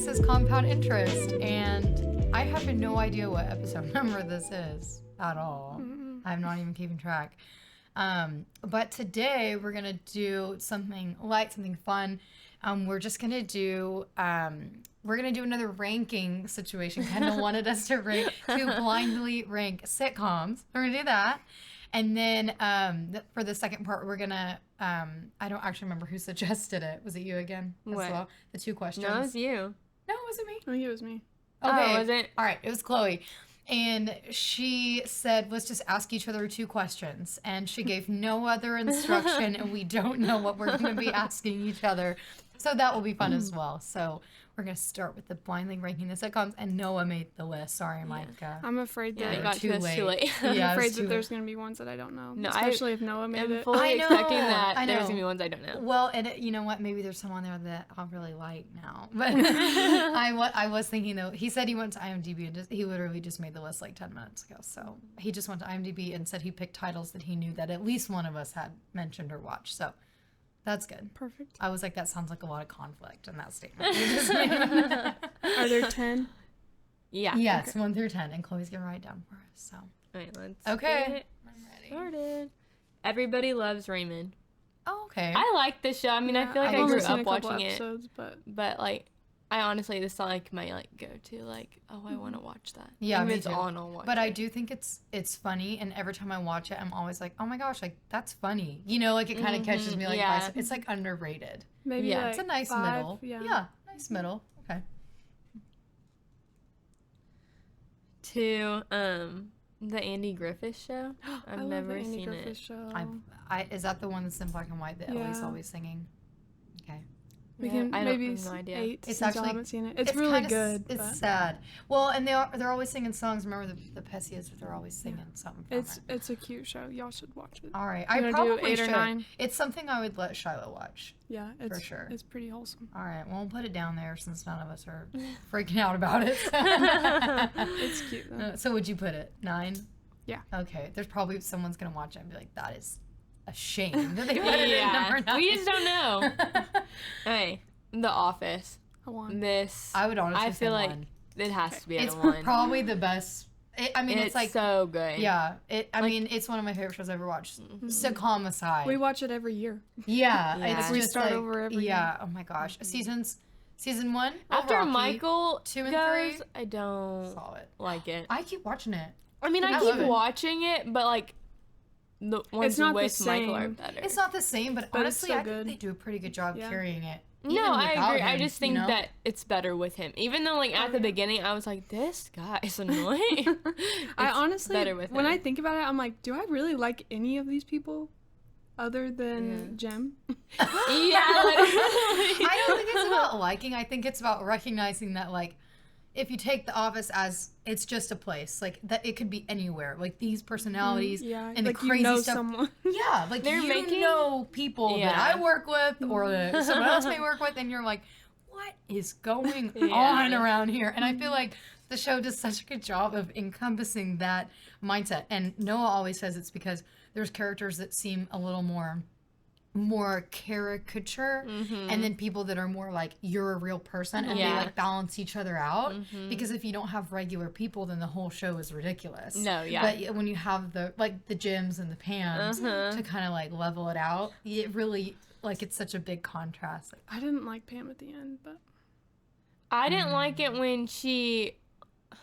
This is Compound Interest, and I have no idea what episode number this is at all. I'm not even keeping track. But today we're gonna do something light, something fun. We're just gonna do another ranking situation. Kendall wanted us to blindly rank sitcoms. We're gonna do that. And then for the second part, we're gonna. I don't actually remember who suggested it. Was it you again? As well? The two questions. No, it was you. No, it wasn't me. I think it was me. Okay. Oh, was it? All right, it was Chloe. And she said, let's just ask each other two questions. And she gave no other instruction, and we don't know what we're going to be asking each other. So that will be fun as well. So we're going to start with the blindly ranking the sitcoms, and Noah made the list. Sorry, Micah. I'm afraid that Yeah, it got to us too late. I'm Yeah, afraid it's that too there's going to be ones that I don't know. No, especially if Noah made I'm it. fully I know, expecting that I there's know. going to be ones I don't know. Well, and you know what? Maybe there's some on there that I'll really like now. But I was thinking, though, he said he went to IMDb, and he literally just made the list like 10 minutes ago. So he just went to IMDb and said he picked titles that he knew that at least one of us had mentioned or watched. So that's good. Perfect. I was like, that sounds like a lot of conflict in that statement. You just made. Are there 10? Yeah. Yes, Okay. 1 through 10, and Chloe's gonna write it down for us. So All right, let's okay, get I'm ready. started. Everybody loves Raymond. Oh, okay. I like this show. I mean, I feel like I've I only grew seen a up couple watching it, episodes, but like, I honestly, this is like my like go-to. Like, oh, I want to watch that. Yeah, if me it's too. on, I'll watch But it. I do think it's funny, and every time I watch it, I'm always like, oh my gosh, like that's funny. You know, like it kind of catches me like yeah. by, it's like underrated. maybe Yeah. like It's a nice 5, middle. Yeah. Nice middle. Okay. To the Andy Griffith Show. I I've love never the Andy seen Griffith it. Show. Is that the one that's in black and white that Ellie's Yeah. always singing? Okay. We Yeah, can I don't maybe have no idea. 8 It's since I actually- haven't seen it. It's really kinda good. It's but sad. Well, and they're always singing songs. Remember the Pessias? They're always singing something from it. it's a cute show. Y'all should watch it. All right, You I wanna do probably 8 or should. 9? It's something I would let Shiloh watch. Yeah, it's sure. It's pretty wholesome. All right, well, we'll put it down there since none of us are freaking out about it. It's cute though. So would you put it 9? Yeah. Okay. There's probably someone's gonna watch it and be like, "That is a shame that they put it in Yeah, number 9." we just don't know. Hey, The Office. I want. This I would honestly I say feel like 1. it has to be at It's a 1. probably the best. It's like so good. yeah. It's one of my favorite shows I've ever watched. Sitcom aside. We watch it every year. Yeah, Yeah. it's We just start like, over every yeah. Oh my gosh, season 1 After Rocky, Michael 2 and goes, 3, I don't saw it. like it. I keep watching it. I mean, I I keep love it. watching it, but like the ones not the with Michael are same. better. It's not the same, but But it's honestly, so I good. think they do a pretty good job Yeah. carrying it. No, even I without agree. I him, just think you know? that it's better with him. Even though, like, at the beginning, I was like, this guy is annoying. I It's honestly, better with when him. I think about it, I'm like, do I really like any of these people other than Jem? Yeah, literally. I don't think it's about liking. I think it's about recognizing that, like, if you take The Office as it's just a place, like that it could be anywhere. Like these personalities Yeah, and the like crazy you know stuff. someone. Yeah, like They're you making- know people Yeah. that I work with or that someone else may work with, and you're like, what is going Yeah. on around here? And I feel like the show does such a good job of encompassing that mindset. And Noah always says it's because there's characters that seem a little more caricature, and then people that are more like you're a real person, and they Yeah. like balance each other out. Because if you don't have regular people, then the whole show is ridiculous. No, yeah. But when you have the Jims and the Pams to kind of like level it out, it really like it's such a big contrast. I didn't like Pam at the end, but I didn't like it when she,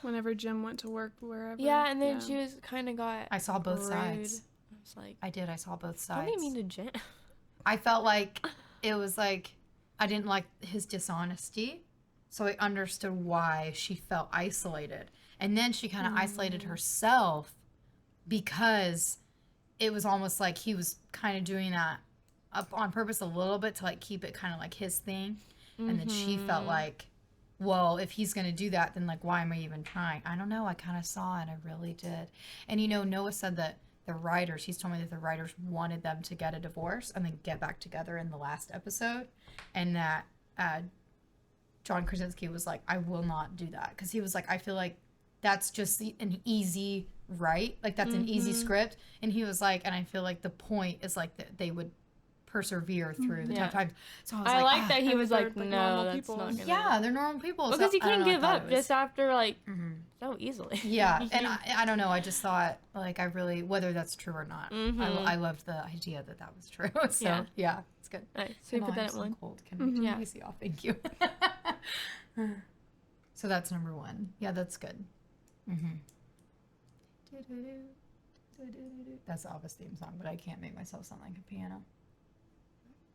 whenever Jem went to work wherever. yeah, and then she was kind of got I saw both rude. sides. I was like, I saw both I sides. didn't mean to Jen. I felt like it was like I didn't like his dishonesty, so I understood why she felt isolated. And then she kind of isolated herself because it was almost like he was kind of doing that up on purpose a little bit to like keep it kind of like his thing. And then she felt like, well, if he's going to do that, then like, why am I even trying? I don't know. I kind of saw it. I really did. And, you know, Noah said that the writers, he's told me that the writers wanted them to get a divorce and then get back together in the last episode. And that John Krasinski was like, I will not do that. Because he was like, I feel like that's just an easy right. Like, that's an easy script. And he was like, and I feel like the point is like that they would persevere through the Yeah. tough times. So I was I like "Ah." that he And was they're, like, like, no, normal that's people. not gonna. Yeah, they're normal people. Because so, he I don't can know, I give thought up it was- just after like Mhm. so easily. Yeah, He and can- I don't know. I just thought, like, I really, whether that's true or not, Mhm. I loved the idea that that was true. So, Yeah. yeah, it's good. Alright, so we Oh, put that I'm at so 1. cold. Can Mhm. we Yeah. turn the AC off? Thank you. So that's number 1. Yeah, that's good. Mm-hmm. That's the Office theme song, but I can't make myself sound like a piano.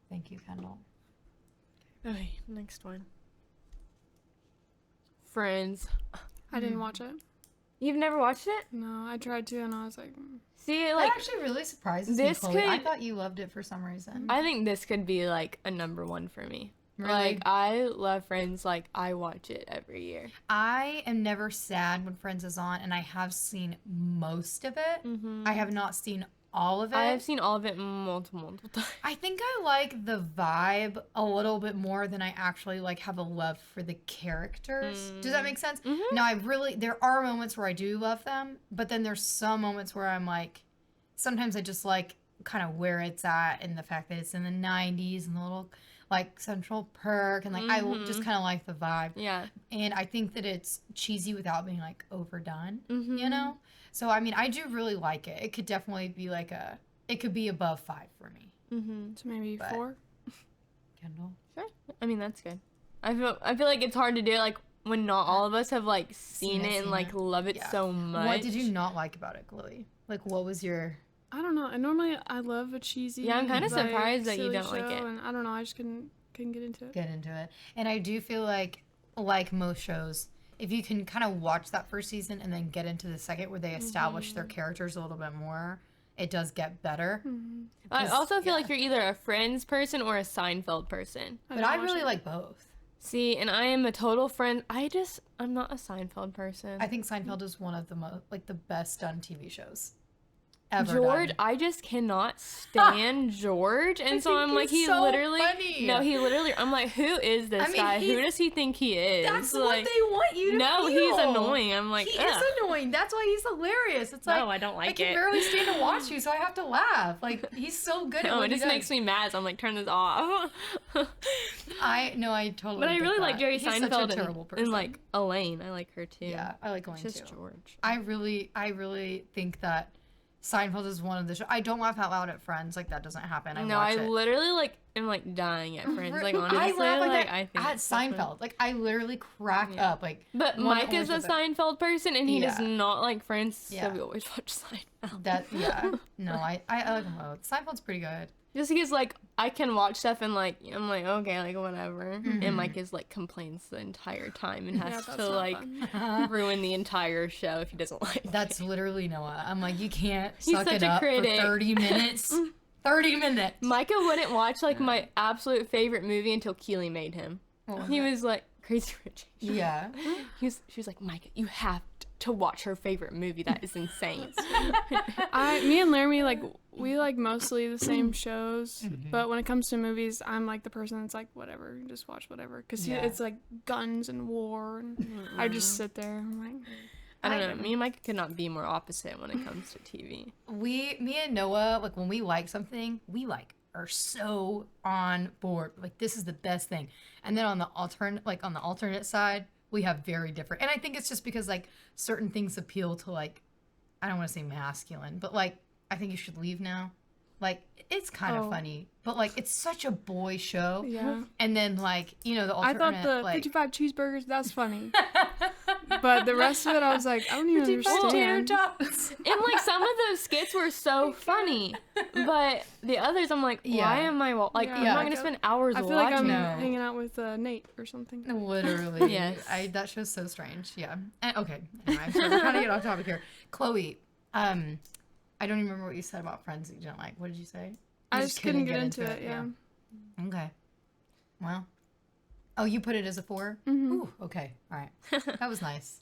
Thank you, Kendall. Okay, next one. Friends. I didn't watch it. You've never watched it? No, I tried to, and I was like, See, That like, actually really surprises this me, Chloe. I could- thought you loved it for some reason. I think this could be like a number 1 for me. Really? Like, I love Friends. Like, I watch it every year. I am never sad when Friends is on, and I have seen most of it. Mm-hmm. I have not seen all of it. I have seen all of it multiple times. I think I like the vibe a little bit more than I actually like have a love for the characters. Does that make sense? Mhm. Now, there are moments where I do love them, but then there's some moments where I'm like, sometimes I just like kind of where it's at and the fact that it's in the 90s and the little like Central Perk and like I just kind of like the vibe. Yeah. And I think that it's cheesy without being like overdone, Mm-hmm. you know? So I mean, I do really like it. It could definitely be like it could be above 5 for me. Mm-hmm. so maybe But- 4. Kendall? Sure. I mean, that's good. I feel like it's hard to do like when not all of us have like seen it and like love it Yeah. so much. What did you not like about it, Chloe? Like, what was your... I don't know. And normally I love a cheesy. Yeah, I'm kinda like, surprised that you silly don't like show, it. And I don't know. I just couldn't get into it. get into it? And I do feel like most shows, if you can kind of watch that first season and then get into the second where they establish their characters a little bit more, it does get better. Mhm. I 'Cause- also feel yeah. like you're either a Friends person or a Seinfeld person. But didn't I watch really it. like both. See, and I am a total friend. I'm not a Seinfeld person. I think Seinfeld is one of the the best done TV shows ever George, done. I just cannot stand George, and so think I'm like, he's he so literally, funny. no, he literally, I'm like, who is this I mean, guy? Who he's- does he think he is? That's like, what they want you to no, feel. he's annoying. I'm like, He ugh. is annoying. That's why he's hilarious. It's like No, I don't I like can it. barely stand to watch you, so I have to laugh. Like he's so good at No, what it just he makes does. me mad. So I'm like, turn this off. I totally. But I get really like that. Jerry He's Seinfeld such a terrible person. and like Elaine. I like her too. yeah, I like It's going just too. George. I really think that Seinfeld is one of the shows. I don't laugh out loud at Friends. Like that doesn't happen. I No, watch I it. literally like am like dying at Friends. Like honestly, I laugh like like that I think at it's so funny. Seinfeld. Like I literally crack Yeah. up. Like But one Mike is a always does it. Seinfeld person, and he does Yeah. not like Friends, Yeah. so we always watch Seinfeld. that. Yeah. No, I like them both. Seinfeld's pretty good. Just because like I can watch stuff and like I'm like okay, like whatever, Mhm. and Mike is like complains the entire time and Yeah, has that's to not like fun. ruin the entire show if he doesn't like That's it. literally Noah. I'm like, you can't He's suck such it a up critic. for 30 minutes. 30 minutes. Micah wouldn't watch like my absolute favorite movie until Keely made him. He was like Crazy Rich Asians. Yeah. She was like, Micah, you have to watch her favorite movie. That is insane. Me and Laramie, like, we like mostly the same shows, but when it comes to movies, I'm like the person that's like, whatever, just watch whatever. Because Yeah. it's like guns and war, and I just sit there. I'm like, I don't know. Me and Micah could not be more opposite when it comes to TV. Me and Noah, like when we like something, we like are so on board. Like this is the best thing. And then on the alternate side, we have very different. And I think it's just because like certain things appeal to like, I don't want to say masculine, but like I think you should leave now. Like it's kind of Oh. funny, but like it's such a boy show. yeah. And then like the I alternate thought the like 55 cheeseburgers, that's funny. But the rest of it, I was like, I don't even understand. And like some of those skits were so funny, but the others, I'm like, Yeah. why am I like? Yeah. I'm Yeah. not gonna spend hours I feel like I'm watching. No. hanging out with Nate or something. Literally. Yes. That show's so strange. Yeah. And, okay. Anyway, I'm sorry, we're trying to get off topic here. Chloe, I don't even remember what you said about Friends that you didn't like. What did you say? I You just couldn't get into it, yeah. Okay. Well. Oh, you put it as a 4? Mhm. Ooh, okay. All right. That was nice.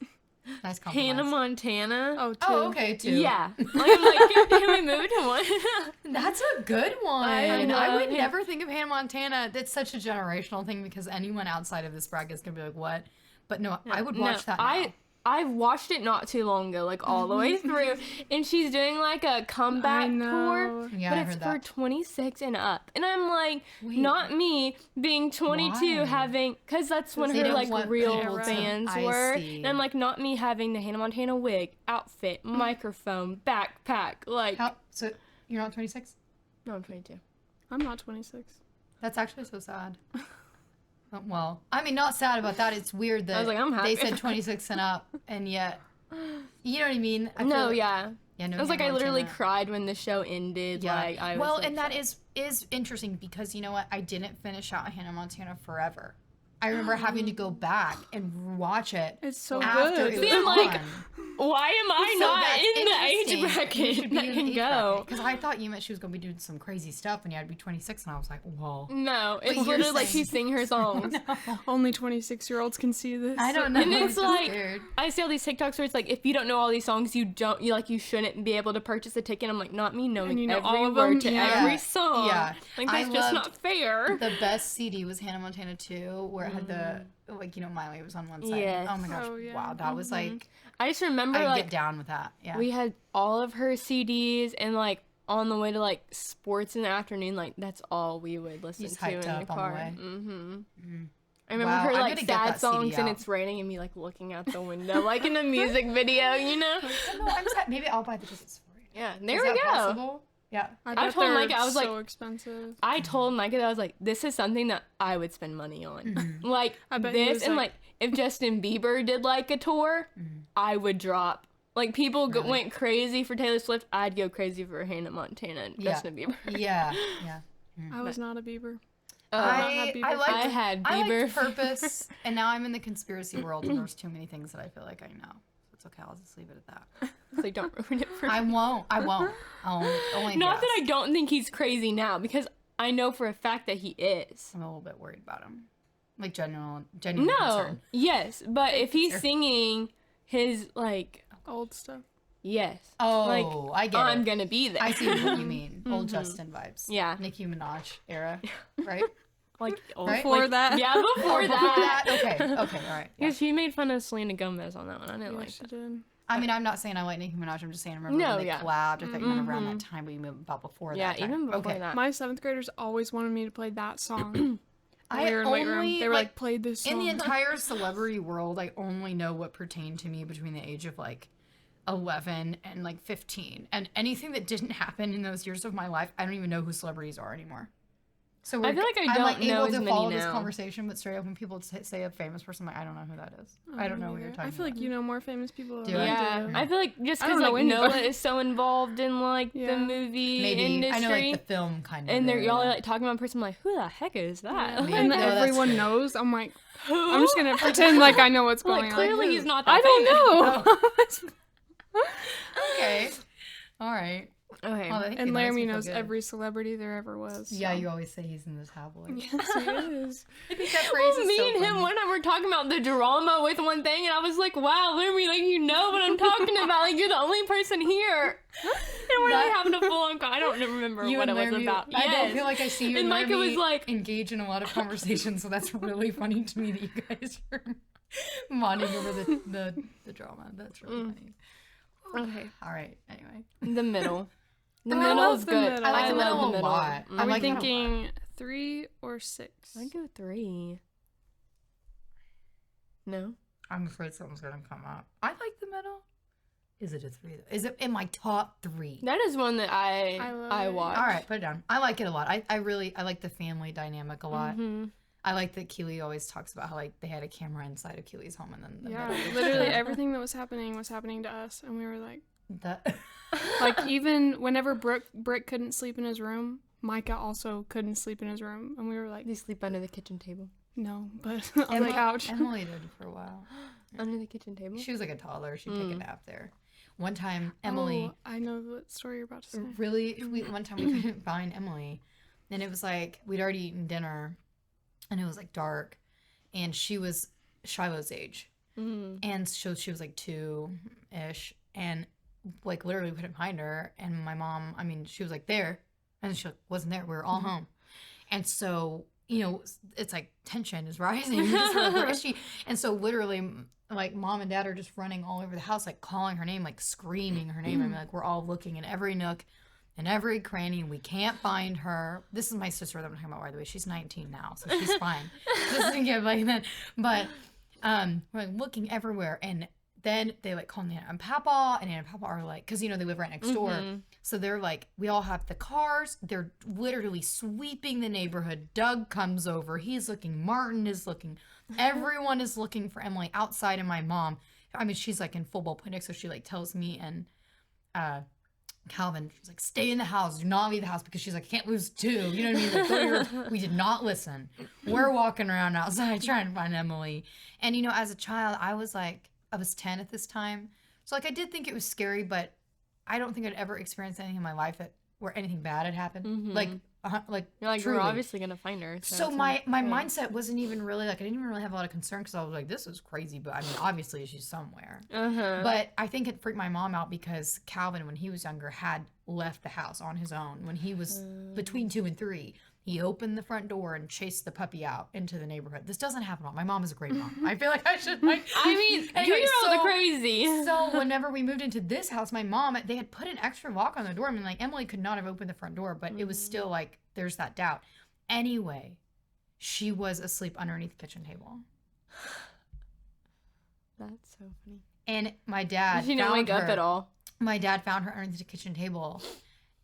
Nice compromise. Hannah Montana. Oh, two. Oh, okay, too. Yeah. Like, I'm like, can we move to one? That's a good one. I I would love- never think of Hannah Montana. That's such a generational thing because anyone outside of this bracket is going to be like, what? But no, I would watch that now. I watched it not too long ago, like all the way through, and she's doing like a comeback tour, Yeah, but I it's heard for that. 26 and up, and I'm like, Wait. not me being 22 Why? having, because that's when They her don't like want real people to- fans I were, see. and I'm like, not me having the Hannah Montana wig, outfit, microphone, backpack, like. So you're not 26? No, I'm 22. I'm not 26. That's actually so sad. Well, I mean, not sad about that. It's weird that I was like, I'm happy. they said 26 and up, and yet, you know what I mean? I feel No, like- yeah. Yeah, no. I was like, I Hannah literally Montana. cried when the show ended. Yeah. Like, I was well, so and that upset. is interesting because you know what? I didn't finish out Hannah Montana Forever. I remember having to go back and watch it It's so after good. it See, was I'm like, on. why am I So not that's in the age interesting. You bracket should be that in the can age go? Because I thought you meant she was going to be doing some crazy stuff and you had to be 26, and I was like, whoa. No, it's you're literally like saying- she's singing her songs. Only 26-year-olds can see this. I don't know. And I'm it's so like, scared. I see all these TikToks where it's like, if you don't know all these songs, you shouldn't be able to purchase a ticket. I'm like, not me knowing And you know every all of word them? to Yeah. every song. Yeah. Like, I that's just loved not fair. The best CD was Hannah Montana 2, where it had the, like, you know, Miley was on one side. Yes. Oh my gosh. Oh, yeah. Wow. That was like, I just remember, I like, get down with that. Yeah. we had all of her CDs, and like on the way to like sports in the afternoon, like that's all we would listen just to hyped in up the on the car. way. I remember Wow, her I'm like gonna get sad that CD songs and out. it's raining and me like looking out the window like in a music video, you know? No, I'm sad. Maybe I'll buy the tickets for you. Yeah, there Is we that go. possible? Yeah. I, I bet told they're Micah, I was like- so expensive. I told Micah that I was like, this is something that I would spend money on. Mm-hmm. Like I bet he this, was and like- like if Justin Bieber did like a tour, I would drop. Like people went crazy for Taylor Swift, I'd go crazy for Hannah Montana and Yeah. Justin Bieber. Yeah. Yeah. I was not a Bieber. I Bieber. liked, I had I Bieber. liked Purpose, and now I'm in the conspiracy world, and there's too many things that I feel like I know. So it's okay. I'll just leave it at that. So don't ruin it for me. I won't. I'll only Not that guess. I don't think he's crazy now, because I know for a fact that he is. I'm a little bit worried about him. Like genuine No, concern. yes, but if he's Sure. singing his like, Old stuff. yes, Oh, like I get I'm it. gonna be there. I see what you mean. Old Justin vibes. Yeah. Nicki Minaj era, right? like old, Right? Before like- that. Yeah, before Before that. that? Okay. Okay. All right. Yeah. Because she made fun of Selena Gomez on that one. I didn't Yeah, like she that. did. I mean, I'm not saying I like Nicki Minaj. I'm just saying I remember No, when they yeah. collabed. I thought you meant around that time, but you meant about before Yeah, that time. even before okay. that. My 7th graders always wanted me to play that song. I we were in weight room. only, They were like, played this song. in the entire celebrity world, I only know what pertained to me between the age of like 11 and like 15. And anything that didn't happen in those years of my life, I don't even know who celebrities are anymore. So I feel like I I'm don't like know able as to many follow this now. conversation, but straight up when people say a famous person, I'm like, I don't know who that is. I don't know what you're Either. talking I feel about. like you know more famous people Do than I? Yeah, do. I feel like just I don't because know like Noah anybody. is so involved in like Yeah. the movie Maybe industry, I know like the film kind of. and they're y'all are area. like talking about a person. I'm like, who the heck is that? Maybe. And No, that's everyone true. knows. I'm like, Who? I'm just gonna pretend like I know what's going like on. clearly he's not. That I don't famous. know. Okay. All right. Okay. Well, thank you. And That makes Laramie me feel knows good. every celebrity there ever was. Yeah, so. you always say he's in the tabloid. Yes, he is. I think that phrase Well, is me so and him funny. one time were talking about the drama with one thing, and I was like, "Wow, Laramie, like you know what I'm talking about? Like you're the only person here." And we're like That- having a full on. I don't remember You what it and was Laramie- about. I don't Yes. feel like I see you And and Micah was Laramie like- engage in a lot of conversations, so that's really funny to me that you guys are bonding over the drama. That's really funny. Okay. All right. Anyway, The middle. The I middle love is the good. middle. I like the love middle a lot. Mm. I Are we like that a lot. thinking 3 or 6? I'd go 3. No. I'm afraid something's gonna come up. I like the middle. Is it a 3? Is it in my top 3? That is one that I love it. watched. All right, put it down. I like it a lot. I really like the family dynamic a lot. Mm-hmm. I like that Keely always talks about how like they had a camera inside of Keely's home and then the Yeah, middle was literally the- everything that was happening to us, and we were like, the like even whenever Brick couldn't sleep in his room, Micah also couldn't sleep in his room, and we were like, They sleep under the kitchen table. no, but on the couch. Emily did for a while. Under the kitchen table. She was like a toddler. She'd take a nap there. One time, Emily Oh, I know what story you're about to say. one time we couldn't find Emily, and it was like we'd already eaten dinner, and it was like dark, and she was Shiloh's age, and so she was like 2-ish, and like literally we couldn't find her, and my mom, I mean, she was like there, and she wasn't there. We were all home, and so it's like tension is rising. Because we're like, where is she? And so literally, like mom and dad are just running all over the house, like calling her name, like screaming her name. I mean, like we're all looking in every nook and every cranny, and we can't find her. This is my sister that I'm talking about, by the way. She's 19 now, so she's fine. Doesn't get like that. But we're like looking everywhere, and then they like call Nana and Papa, and Nana and Papa are like, because they live right next door. So they're like, we all have the cars. They're literally sweeping the neighborhood. Doug comes over. He's looking. Martin is looking. Everyone is looking for Emily outside, and my mom. I mean, she's like in full ball panic, so she like tells me and Calvin, she's like, stay in the house. Do not leave the house, because she's like, I can't lose two. You know what I mean? Like, go to your... We did not listen. We're walking around outside trying to find Emily. And, as a child, I was 10 at this time. So, like, I did think it was scary, but I don't think I'd ever experienced anything in my life where anything bad had happened. Like, You're like, truly. we're obviously going to find her. So my mindset wasn't even really, like, I didn't even really have a lot of concern, because I was like, this is crazy, but I mean, obviously she's somewhere. But I think it freaked my mom out, because Calvin, when he was younger, had left the house on his own. When he was between 2 and 3, he opened the front door and chased the puppy out into the neighborhood. This doesn't happen. My mom is a great mom. I feel like I should, like... I mean, anyway, 2-year-olds are crazy. So whenever we moved into this house, my mom, they had put an extra lock on the door. I mean, like, Emily could not have opened the front door, but it was still, like, there's that doubt. Anyway, she was asleep underneath the kitchen table. That's so funny. And my dad She didn't wake up at all. My dad found her underneath the kitchen table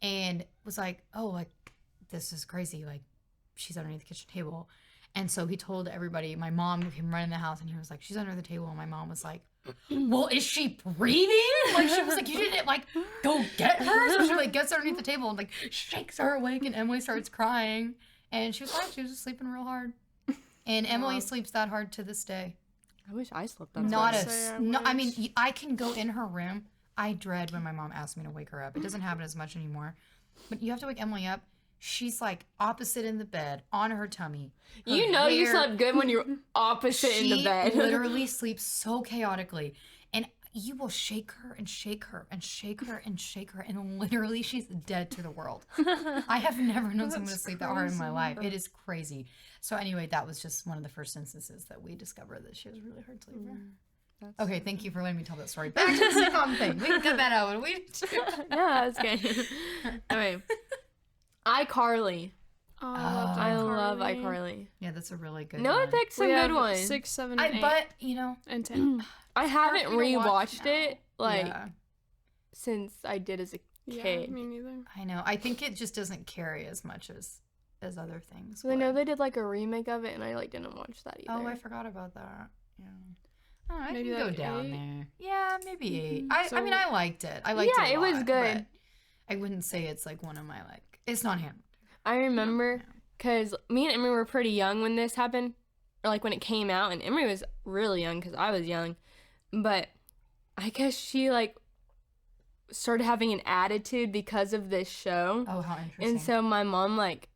and was like, oh, like, this is crazy. Like, she's underneath the kitchen table. And so he told everybody, my mom came running in the house, and he was like, she's under the table. And my mom was like, well, is she breathing? Like, she was like, you didn't, like, go get her? So she, like, gets underneath the table and, like, shakes her awake, and Emily starts crying. And she was fine. She was just sleeping real hard. And Emily sleeps that hard to this day. I wish I slept that Not hard. I mean, I can go in her room. I dread when my mom asks me to wake her up. It doesn't happen as much anymore. But you have to wake Emily up. She's like opposite in the bed, on her tummy. You know you slept good when you're opposite in the bed. She literally sleeps so chaotically. And you will shake her and shake her and shake her and shake her. And literally she's dead to the world. I have never known someone to sleep that hard in my life. It is crazy. So anyway, that was just one of the first instances that we discovered that she was a really hard sleeper. Okay, thank you for letting me tell that story. Back to the sitcom thing. We can cut that out when we do. Yeah, that's good. Anyway, iCarly. Oh, I love iCarly. Yeah, that's a really good Noah one. picked some good ones. 6, 7, and 8, But, and 10. I haven't for me to watch rewatched now. it Yeah. since I did as a Yeah, kid. me neither. I know. I think it just doesn't carry as much as other things. I know would. they did like a remake of it, and I didn't watch that either. Oh, I forgot about that. Yeah. Oh, I Maybe can go like down 8? there. Yeah, maybe 8. So- I mean, I liked it. I liked Yeah, it a it was lot, good. but I wouldn't say it's like one of my it's not him. I remember because me and Emery were pretty young when this happened, or like when it came out, and Emery was really young because I was young. But I guess she like started having an attitude because of this show. Oh, how interesting. And so my mom, like,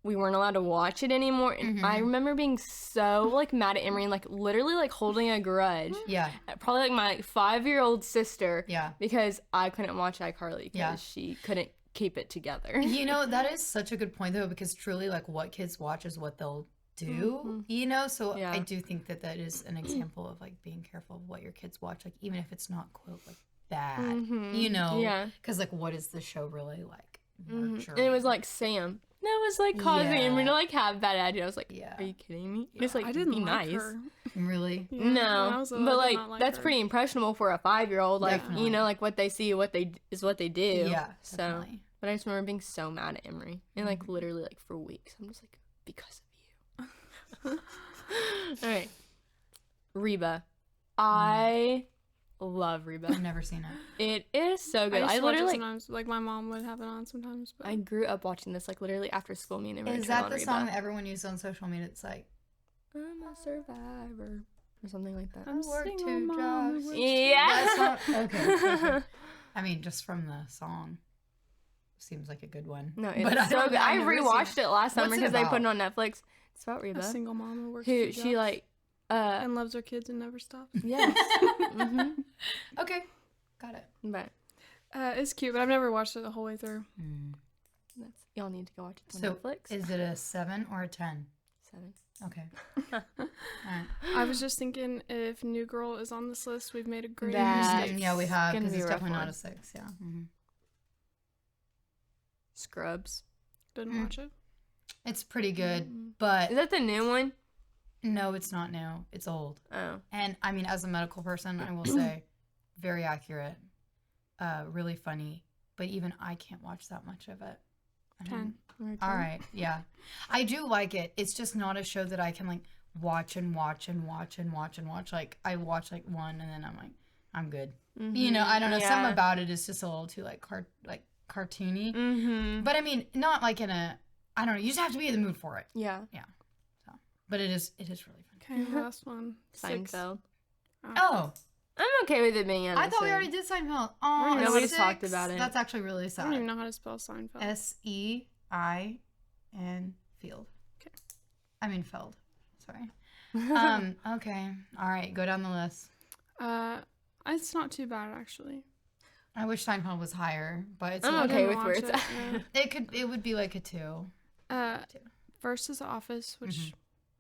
we weren't allowed to watch it anymore. And I remember being so, like, mad at Emery and, like, literally, like, holding a grudge. Yeah. At probably, like, my 5-year-old sister. Yeah. Because I couldn't watch iCarly because Yeah. she couldn't keep it together. You know, that is such a good point, though, because truly, like, what kids watch is what they'll do, you know? So Yeah. I do think that that is an example of, like, being careful of what your kids watch, like, even if it's not, quote, like, bad, you know? Yeah. Because, like, what is the show really like? And it was, like, Sam. That was, like, causing Emery to, like, have bad attitude. I was like, Yeah. are you kidding me? Just, like, I didn't be like nice. her. Really? Yeah, when I No, was little, but I did like not that's her. pretty impressionable for a 5-year-old. Like Definitely. you know, like what they see, what they do. Yeah, So, definitely. but I just remember being so mad at Emery, and like literally like for weeks, I'm just like because of you. All right, Reba. I love Reba. I've never seen it. It is so good. I used I to watch it literally sometimes. Like my mom would have it on sometimes. But I grew up watching this like literally after school. Me and Emery Is turn that on the Reba. song that everyone used on social media? It's like, I'm a survivor or something like that. I'm work single two mom who jobs. works Yeah. that's not, okay. I mean, just from the song, seems like a good one. No, But it's so don't- good. I've I never seen rewatched it last summer What's it because they put it about? on Netflix. It's about Reba, A single mom who works who 2 she jobs like, and loves her kids and never stops. yes, Okay, got it. but It's cute, but I've never watched it the whole way through. that's y'all need to go watch it on So, Netflix. is it a 7 or a 10? 7. Okay. All right. I was just thinking if New Girl is on this list, we've made a great That's mistake. Yeah, we have, gonna because be it's a rough definitely not one. a 6. Yeah. Mm-hmm. Mm. Scrubs. Didn't watch it. It's pretty good, Is but that the new one? no, it's not new. It's old. Oh. And I mean, as a medical person, I will say, very accurate, really funny. But even I can't watch that much of it. I mean, 10. all right, yeah, I do like it. It's just not a show that I can like watch and watch and watch and watch and watch. Like I watch like one and then I'm like, I'm good. You know, I don't know. Something about it is just a little too like cartoony. Mm-hmm. But I mean, not like in a. I don't know. You just have to be in the mood for it. Yeah. But it is really fun. Okay, last one. 6. Seinfeld. Oh, I'm okay with it being on I the thought we same. already did Seinfeld. Oh, Nobody six? talked about it. That's actually really I sad. don't even know how to spell Seinfeld. SEIN Field. Okay. I mean Feld. Sorry. Okay. All right. Go down the list. It's not too bad actually. I wish Seinfeld was higher, but it's I'm I okay didn't with where watch it's it, at. It would be like a 2. yeah. Two. First is The Office, which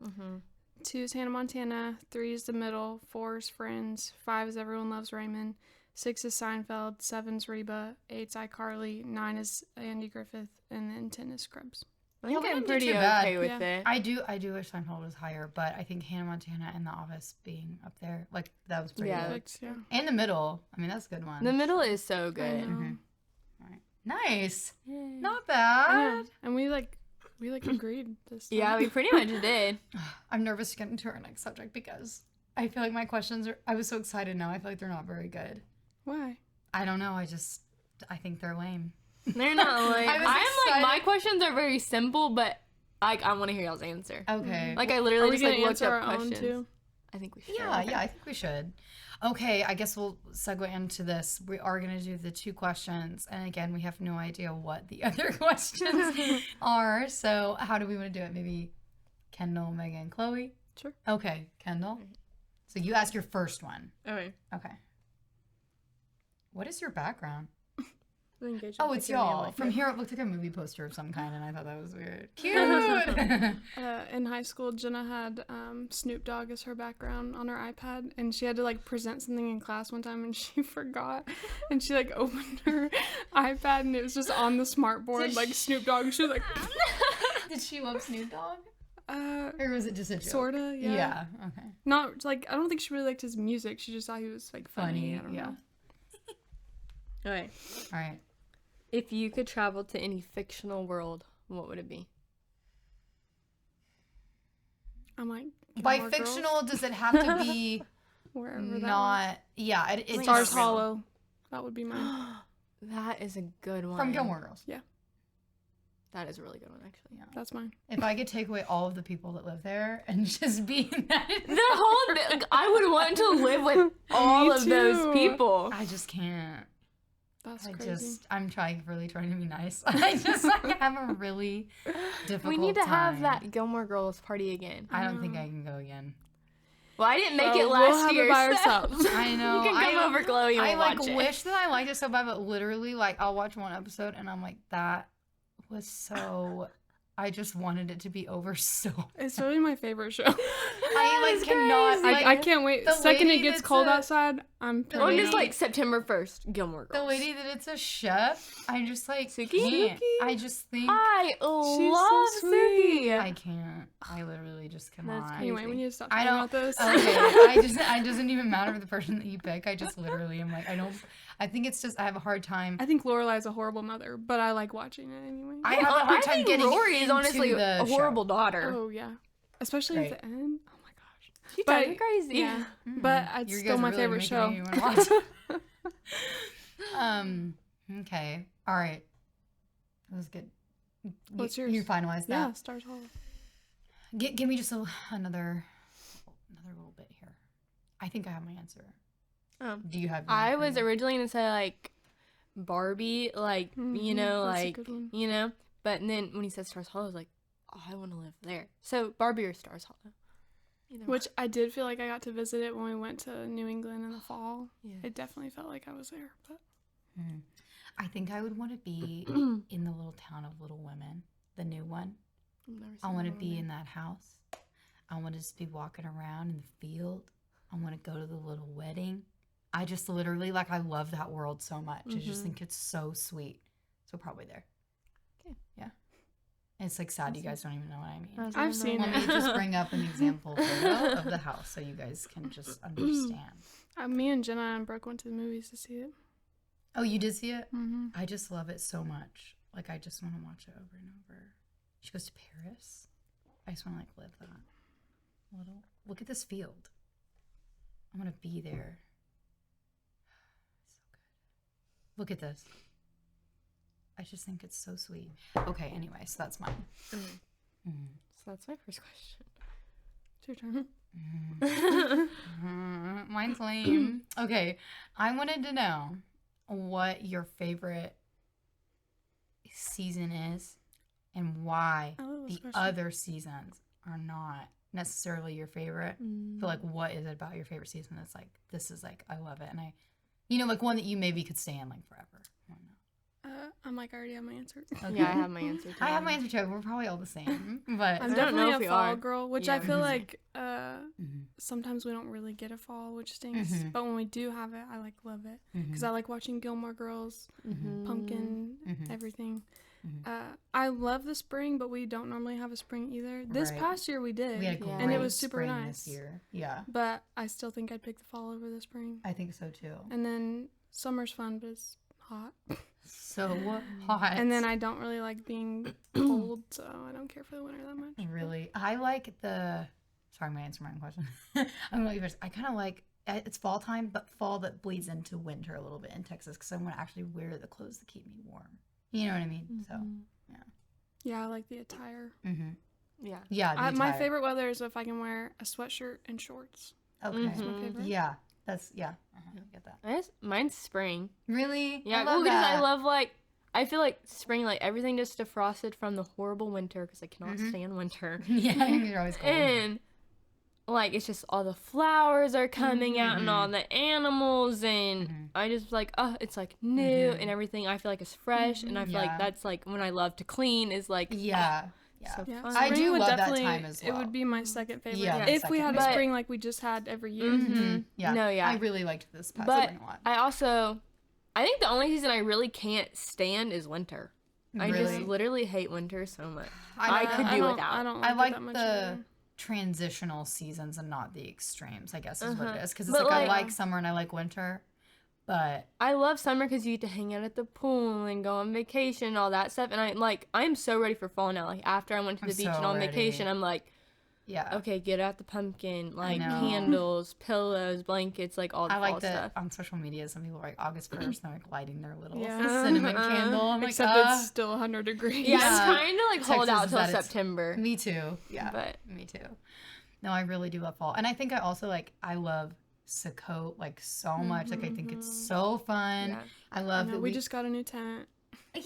Mm-hmm. 2 is Hannah Montana, 3 is The Middle, 4 is Friends, 5 is Everyone Loves Raymond, 6 is Seinfeld, 7 is Reba, 8 is iCarly, 9 is Andy Griffith, and then 10 is Scrubs. I think we I'm didn't do pretty too bad. okay with Yeah. it. I do wish Seinfeld was higher, but I think Hannah Montana and The Office being up there, like that was pretty Yeah. good. Perfect, yeah. And The Middle. I mean, that's a good one. The middle is so I good. know. Mhm. All right. Nice. Yay. Not I bad. know. And we agreed this time. Yeah, we pretty much did. I'm nervous to get into our next subject because I feel like my questions are. I was so excited now. I feel like they're not very good. Why? I don't know. I think they're lame. They're not like I was I'm like my excited. questions are very simple, but like I want to hear y'all's answer. Okay. Like I Are literally we just gonna like looked answer up our own questions. too? I think we should. Yeah, I think we should. Okay, I guess we'll segue into this. We are going to do the 2 questions. And again, we have no idea what the other questions are. So, how do we want to do it? Maybe Kendall, Megan, Chloe? Sure. Okay, Kendall. So, you ask your first one. Okay. Okay. What is your background? The engagement Oh, it's picture me and y'all. my From friend. here, it looked like a movie poster of some kind, and I thought that was weird. Cute! In high school, Jenna had Snoop Dogg as her background on her iPad, and she had to like present something in class one time, and she forgot, and she like opened her iPad, and it was just on the smart board Did like she- Snoop Dogg. And she was like, Did she love Snoop Dogg? uh, Or was it just a joke? sorta, yeah. Yeah, okay. Not like I don't think she really liked his music. She just thought he was like funny. Funny, I don't yeah. know. Okay. All right. If you could travel to any fictional world, what would it be? I'm like By Gilmore Girls, fictional, does it have to be wherever that was. not? Yeah, it Like Stars just Hollow. That would be mine. That is a good one. from Gilmore Girls. That is a really good one, actually. Yeah. That's mine. If I could take away all of the people that live there and just be in that, The whole like, I would want to live with all of those too. people. I just can't. That's I crazy. I'm really trying to be nice. I just like have a really difficult We need to have time. that Gilmore Girls party again. I don't think I can go again. Well, I didn't make Well, it we'll last have it year. by so- ourselves. I know. You can come over, Chloe, and I we'll like watch it. wish that I liked it so bad, but literally, like, I'll watch one episode and I'm like, that was so. I just wanted it to be over so. It's really my favorite show. I like That's cannot. crazy. Like, I can't wait. the Second lady it gets that's cold a- outside, I'm the Or lady- turning just on. like September 1st, Gilmore Girls. the lady that it's a chef, I just like Suki? can't. Suki? I just think I so love sweet. Suki. I can't. I literally just cannot. crazy. Anyway, we need to stop I talking don't. about this. Okay, it doesn't even matter the person that you pick. I just literally am like, I think it's just I have a hard time. I think Lorelai's a horrible mother, but I like watching it anyway. I have a hard time think getting Rory is into honestly the a horrible daughter. Oh yeah, especially Right. at the end. Oh my gosh. She But- drives me crazy. Yeah, but it's You still guys my really favorite making show. me wanna watch it. Okay. All right. That was good. What's You yours? finalized Yeah, that. Stars Hollow. Give me just another little bit here. I think I have my answer. Do you have? I your was answer? originally gonna say like Barbie, like you Mhm, know, that's a like good one. you know. But then when he said Stars Hollow, I was like, oh, I want to live there. So Barbie or Stars Hollow. Either Which I did feel like I got to visit it when we went to New England in the fall. Yeah. It definitely felt like I was there. But I think I would want to be in the little town of Little Women, the new one. I've never I seen want to that be one. in that house. I want to just be walking around in the field. I want to go to the little wedding. I just literally, like, I love that world so much. I just think it's so sweet. So probably there. Okay. Yeah. And it's like sad you guys don't even know what I mean. I've seen Let me it. just bring up an example photo of the house so you guys can just understand. Me and Jenna and Brooke went to the movies to see it. Oh, you did see it? Mm-hmm. I just love it so much. Like, I just want to watch it over and over. She goes to Paris. I just want to, like, live that a little. Look at this field. I want to be there. So good. Look at this. I just think it's so sweet. Okay, anyway, so that's mine. So that's my first question. It's your turn. Mine's lame. Okay, I wanted to know what your favorite season is and why I love this the question. other seasons are not necessarily your favorite. But like, what is it about your favorite season that's like, this is like, I love it, and like one that you maybe could stay in like forever. I don't know. I'm like, I already have my answer. Okay. Yeah, I have my answer too. I have my answer too. We're probably all the same, but I'm don't definitely know if a we fall are. girl, which Yeah, I feel mhm. like Mhm. sometimes we don't really get a fall, which stinks. Mhm. But when we do have it, I like love it because I like watching Gilmore Girls, Pumpkin, Mhm. everything. Mhm. I love the spring, but we don't normally have a spring either. This Right. past year we did, we had a Yeah. great and it was super spring nice. this year. Yeah, But I still think I'd pick the fall over the spring. I think so too. And then summer's fun, but it's hot. So hot. And then I don't really like being cold, so I don't care for the winter that much. Really, I like the. Sorry, I'm gonna answer my own question. I'm gonna let you first. I kind of like it's fall time, but fall that bleeds into winter a little bit in Texas because I want to actually wear the clothes that keep me warm. You know what I mean? So, Yeah, I like the attire. Yeah. yeah. the My attire. favorite weather is if I can wear a sweatshirt and shorts. Okay. That's my favorite. Yeah, that's yeah. I get that. Mine's spring. Really? Yeah, I love because that. I love I feel like spring, like everything just defrosted from the horrible winter because I cannot stand winter. Yeah, you're always cold. And like it's just all the flowers are coming out and all the animals and I just like it's like new and everything I feel like is fresh and I feel Yeah. like that's like when I love to clean is like yeah, yeah. so Yeah, fun. I spring do would love that definitely- time as It well. would be my second favorite. Yeah, If we second had a favorite. spring like we just had every year. Yeah. No, yeah. I really liked this past But spring a lot. I think the only season I really can't stand is winter. I just Really? literally hate winter so much. I I could do don't- without. I don't I like, like it that much the either. transitional seasons and not the extremes, I guess is what it is. Because it's But, like I like- like summer and I like winter, but I love summer because you get to hang out at the pool and go on vacation and all that stuff. And I'm so ready for fall now. Like after I went to the I'm beach so and on ready. vacation, I'm like, yeah. okay, get out the pumpkin, like know. candles, pillows, blankets, like all the I fall like that stuff. on social media. Some people are like August 1st, they're like lighting their little Yeah. cinnamon candle. I'm like, Except it's still 100 degrees. Yeah, Yeah. I'm trying to like hold Texas out is till at its- September. me too. Yeah, But- me too. No, I really do love fall, and I think I also I love Sakote like so much. Like I think it's so fun. Yeah. I love No, that we just got a new tent. yay!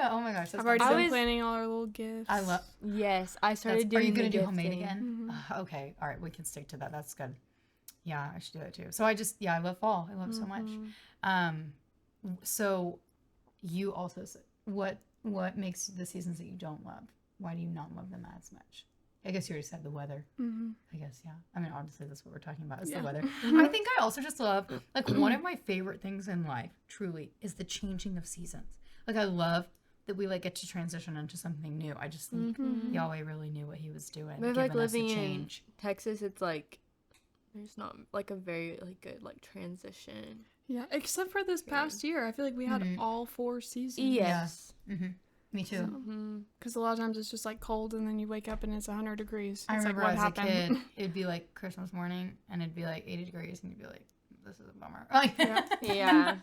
Oh my gosh, that's I've already awesome. been planning all our little gifts. I love. Yes, I That's, started are doing. you gonna the do homemade gifting. again? Okay, all right, we can stick to that. That's good. Yeah, I should do that too. So I love fall. I love it so much. So you also said what makes the seasons that you don't love? Why do you not love them as much? I guess you already said the weather. I guess, yeah. I mean, honestly, that's what we're talking about is the weather. I think I also just love, like, one of my favorite things in life, truly, is the changing of seasons. Like, I love that we, like, get to transition into something new. I just think Yahweh really knew what he was doing, But giving like us a living in change. Texas, it's like there's not like a very like good like transition. Yeah, except for this past year. I feel like we had all 4 seasons. Yes. Me too. Because a lot of times it's just like cold and then you wake up and it's 100 degrees. I It's remember like, as what a happened? kid, it'd be like Christmas morning, and it'd be like 80 degrees, and you'd be like, "This is a bummer." Like, Yeah.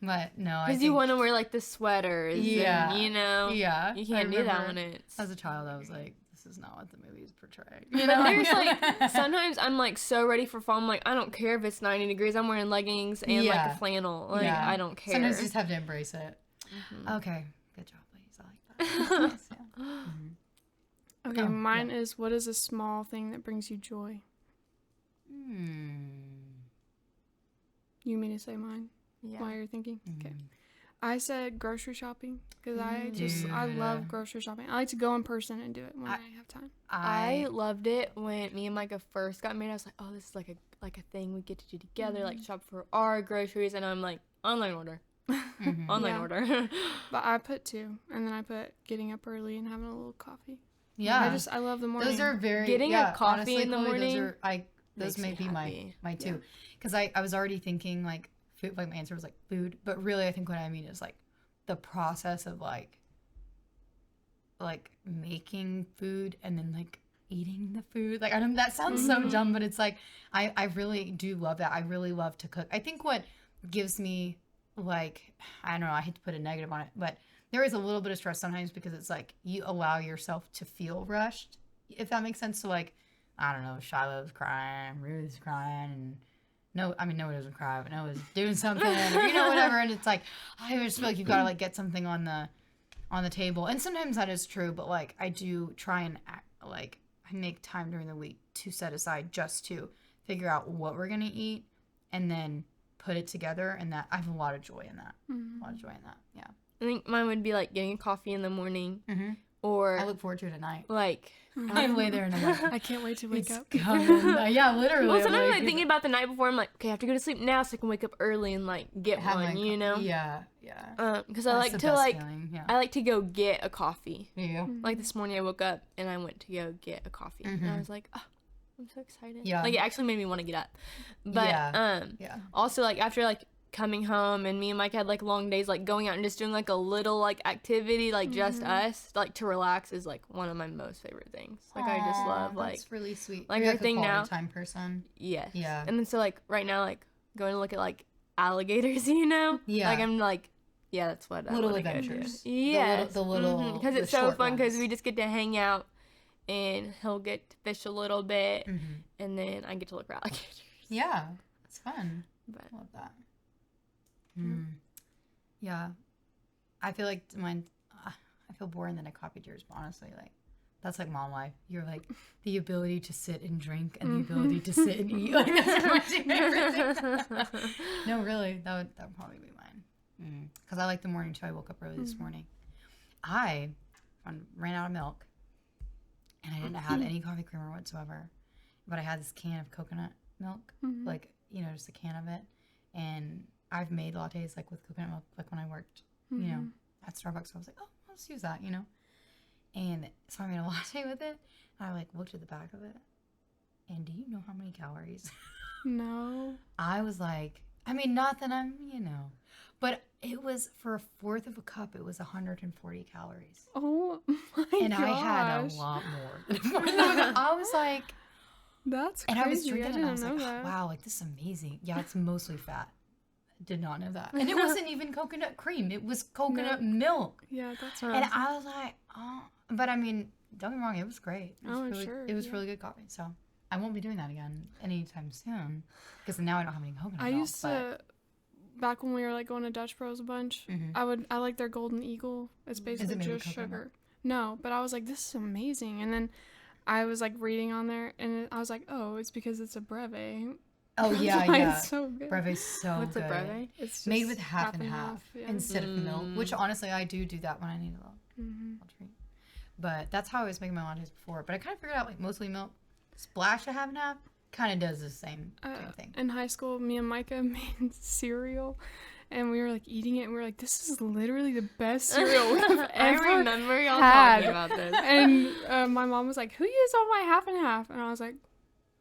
but no, I Because think, you want to wear like the sweaters. Yeah. And, you know. yeah, You I can't do that remember when it's. as a child. I was like, "This is not what the movies portray." But You know, there's like sometimes I'm like so ready for fall. I'm like I don't care if it's 90 degrees. I'm wearing leggings and like Yeah. a flannel. Like Yeah. I don't care. Sometimes you just have to embrace it. Okay, good job, ladies. I like that. That's nice, yeah. Okay, Oh, mine is what is a small thing that brings you joy? You mean to say mine Yeah. while you're thinking? Okay. I said grocery shopping because I Dude. love grocery shopping. I like to go in person and do it when I have time. I loved it when me and Micah first got married. I was like, oh, this is like a thing we get to do together, like shop for our groceries. And I'm like, online order. Online Yeah. order. But I put 2, and then I put getting up early and having a little coffee. Yeah. I love the morning. Those are very Getting a coffee honestly, in the Chloe, morning those makes may me be happy. my two, because I was already thinking like food, like my answer was like food, but really I think what I mean is like the process of like making food and then like eating the food. Like I don't, that sounds so dumb, but it's like I really do love that. I really love to cook. I think what gives me like, I don't know, I hate to put a negative on it, but there is a little bit of stress sometimes because it's like you allow yourself to feel rushed, if that makes sense. So like, I don't know, Shiloh's crying, Ruth's crying, and Noah doesn't cry, but Noah's doing something, or whatever, and it's like I just feel like you've got to like get something on the table, and sometimes that is true, but like I do try and I make time during the week to set aside just to figure out what we're gonna eat, and then put it together, and that I have a lot of joy in that. A lot of joy in that. Yeah. I think mine would be like getting a coffee in the morning, or I look forward to it at night. like. I lay there and I'm like, I can't wait to wake up. yeah, literally. Well, I'm sometimes like, I'm thinking about the night before. I'm like, okay, I have to go to sleep now so I can wake up early and like get have one, my you know? Yeah. Because I That's like the to best like feeling, yeah. I like to go get a coffee. Yeah. Like this morning, I woke up and I went to go get a coffee, and I was like, oh, I'm so excited. Yeah. Like it actually made me want to get up. But Yeah. also like after like coming home and me and Mike had like long days, like going out and just doing like a little like activity, like just us, like to relax is like one of my most favorite things. Like I just love like that's really sweet. like You're our thing a quality now- time person. yes. Yeah. And then so like right now like going to look at like alligators, you know? Yeah. Like I'm like, yeah, that's what I Little wanna go do. adventures. Yes. The little because the it's so short fun because ones. we just get to hang out and he'll get to fish a little bit and then I get to look for alligators. Yeah, it's fun. But I love that. Yeah, I feel like mine. I feel boring that I copied yours, but honestly, like that's like mom life. You're like the ability to sit and drink and the ability to sit and eat. Like that's my two favorite things. No, really, that would probably be mine. Because I like the morning too. I woke up early this morning. I ran out of milk, and I didn't have any coffee creamer whatsoever. But I had this can of coconut milk, like just a can of it, and I've made lattes like with coconut milk, like when I worked, at Starbucks. So I was like, oh, let's use that, And so I made a latte with it. And I like looked at the back of it, and do you know how many calories? No. I was like, I mean, not that I'm, but it was for a fourth of a cup. It was 140 calories, Oh my and gosh. I had a lot more. Than a fourth of a cup. I was like, That's and crazy. I was drinking it, and I was didn't like, know oh, that. wow, like this is amazing. Yeah, it's mostly fat. Did not know that. And it wasn't even coconut cream. It was coconut milk. Yeah, that's And right. I was like, oh. But I mean, don't get me wrong, it was great. It was Oh, really, sure, It was yeah. really good coffee. So I won't be doing that again anytime soon. Because now I don't have any coconut I milk. used to, back when we were like going to Dutch Bros a bunch, I like their Golden Eagle. It's basically made with just coconut sugar. No, but I was like, this is amazing. And then I was like reading on there, and I was like, oh, it's because it's a breve. Oh, That's yeah, why yeah. It's so good. Breve's so what's good. a breve? It's Made just with half and half yeah. instead of milk. Which honestly, I do that when I need a little treat. But that's how I was making my lattes before. But I kind of figured out like mostly milk. Splash a half and half kind of does the same thing. In high school, me and Micah made cereal, and we were like eating it, and we were like, this is literally the best cereal we've I ever remember y'all had. talking about this. And my mom was like, who used all my half and half? And I was like,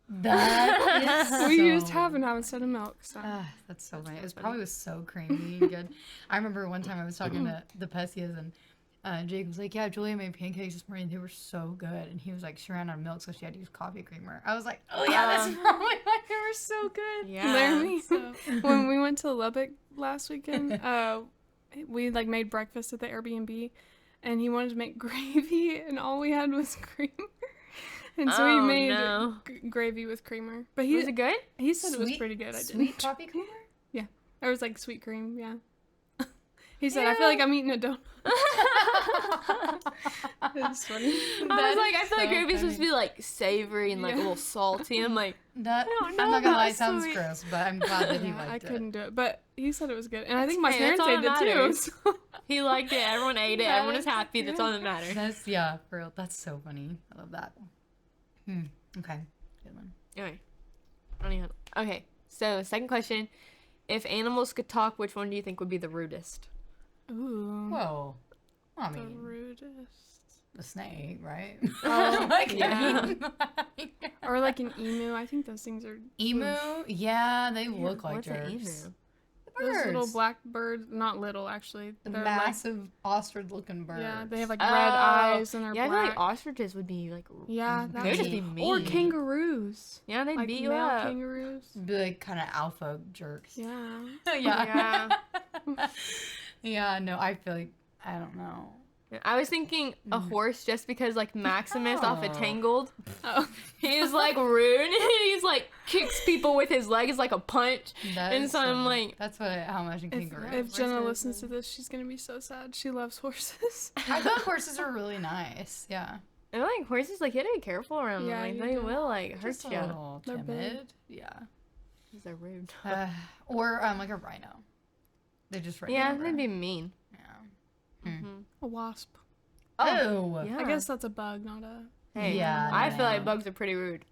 That is we so used half and half instead of milk. So. that's so funny. It was probably so creamy and good. I remember one time I was talking to the Pessias and Jake was like, yeah, Julia made pancakes this morning. They were so good. And he was like, she ran out of milk, so she had to use coffee creamer. I was like, oh, yeah, that's probably why they were so good. Yeah. Laramie. When we went to Lubbock last weekend, we like made breakfast at the Airbnb, and he wanted to make gravy, and all we had was creamer. And so Oh, he made no. gravy with creamer. But Was it good? he said it was pretty good. I Sweet didn't. coffee creamer? There was like sweet cream, yeah. He said, I feel like I'm eating a donut. It's funny. I was like, I feel like so gravy is supposed to funny. be like savory and like a Yeah. little salty. I'm like, That, don't know I'm not gonna lie, about it sounds sweet. gross, but I'm glad that he Yeah, I liked it. couldn't do it, but he said it was good, and I think my Hey, that's parents all ate that it too. matters. So. he liked it. Everyone ate it. Everyone is That's happy. That's all that matters. That's yeah, for real. That's so funny. I love that. Okay, good one. Anyway, I don't even. Okay, so second question: if animals could talk, which one do you think would be the rudest? Ooh. Whoa. Well, I The mean, rudest. the snake, right? Oh, Like, yeah. I mean, Or like an emu. I think those things are. emu? Yeah, they look like What's an jerks. emu? Those little Birds. black birds, not little actually. The They're massive ostrich-looking birds. like, yeah, they have like Oh, red eyes and they're Yeah, I feel black. like ostriches would be like. Yeah, they that would just be- be mean. or kangaroos. Yeah, they'd Like beat you male up. kangaroos. Be like kind of alpha jerks. Yeah. Yeah. Yeah, no, I feel like, I don't know. I was thinking a horse just because like Maximus off of Oh. Tangled. Oh. He's like rude and he's like kicks people with his leg. It's like a punch. That And is so I'm funny. like- that's how much in kangaroo. If Jenna horses listens to and- this, she's gonna be so sad. She loves horses. I thought horses are really nice. Yeah. And like horses, like you gotta be careful around Yeah, them. you Like they do. will like hurt Just a you. little They're big. timid. Yeah. They're rude. Or like a rhino. They're just right. Yeah, they'd be mean. Yeah. Mhm. A wasp. Oh. Yeah. I guess that's a bug, not a. Hey, Yeah, I no. feel like bugs are pretty rude.